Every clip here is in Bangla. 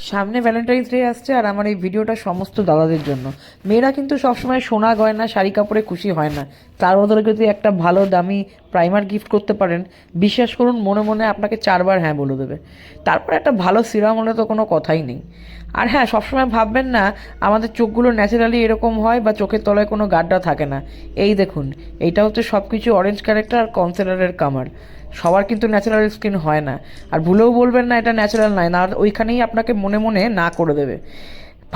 সামনে ভ্যালেন্টাইন্স ডে আসছে, আর আমার এই ভিডিওটা সমস্ত দাদাদের জন্য। মেয়েরা কিন্তু সবসময় সোনা গয়না শাড়ি কাপড়ে খুশি হয় না, তার বদলে যদি একটা ভালো দামি প্রাইমার গিফট করতে পারেন, বিশ্বাস করুন মনে মনে আপনাকে 4বার হ্যাঁ বলে দেবে। তারপর একটা ভালো সিরাম হলে তো কোনো কথাই নেই। আর হ্যাঁ, সবসময় ভাববেন না আমাদের চোখগুলো ন্যাচারালি এরকম হয় বা চোখের তলায় কোনো গাড্ডা থাকে না। এই দেখুন, এইটা হচ্ছে সব কিছু অরেঞ্জ ক্যারেক্টার আর কনসিলারের কামার। সবার কিন্তু ন্যাচারাল স্কিন হয় না। আর ভুলেও বলবেন না এটা ন্যাচারাল নয়, না ওইখানেই আপনাকে মনে মনে না করে দেবে।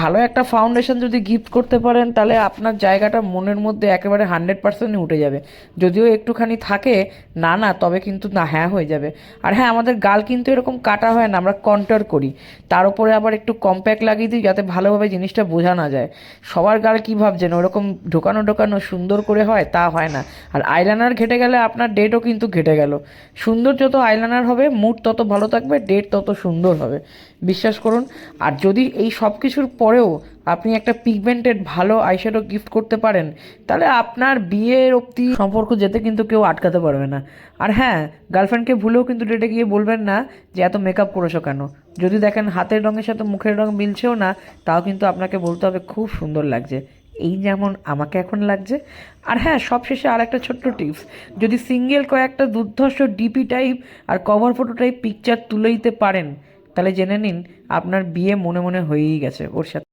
ভালো একটা ফাউন্ডেশন যদি গিফট করতে পারেন, তাহলে আপনার জায়গাটা মনের মধ্যে একেবারে 100%ই উঠে যাবে। যদিও একটুখানি থাকে না না, তবে কিন্তু না হ্যাঁ হয়ে যাবে। আর হ্যাঁ, আমাদের গাল কিন্তু এরকম কাটা হয় না, আমরা কন্ট্যুর করি। তার উপরে আবার একটু কম্প্যাক্ট লাগিয়ে দিই যাতে ভালোভাবে জিনিসটা বোঝা না যায়। সবার গাল কী ভাবছেন ওরকম ঢোকানো ঢোকানো সুন্দর করে হয়? তা হয় না। আর আইলাইনার ঘেটে গেলে আপনার ডেটও কিন্তু ঘেটে গেল। সুন্দর যত আইলাইনার হবে, মুড তত ভালো থাকবে, ডেট তত সুন্দর হবে, বিশ্বাস করুন। আর যদি এই সব কিছুর পরেও আপনি একটা পিগমেন্টেড ভালো আইশ্যাডো গিফট করতে পারেন, তাহলে আপনার বিয়ের অবধি সম্পর্ক যেতে কিন্তু কেউ আটকাতে পারবে না। আর হ্যাঁ, গার্লফ্রেন্ডকে ভুলেও কিন্তু ডেটে গিয়ে বলবেন না যে এত মেকআপ করেছো কেন। যদি দেখেন হাতের রঙের সাথে মুখের রঙ মিলছেও না, তাও কিন্তু আপনাকে বলতে হবে খুব সুন্দর লাগছে, এই যেমন আমাকে এখন লাগছে। আর হ্যাঁ, সবশেষে আর একটা ছোট্ট টিপস, যদি সিঙ্গেল কয়েকটা দুর্ধর্ষ ডিপি টাইপ আর কভার ফটো টাইপ পিকচার তুলে দিতে পারেন, তাহলে জেনে নিন আপনার বিয়ে মনে মনে হয়েই গেছে ওর সাথে।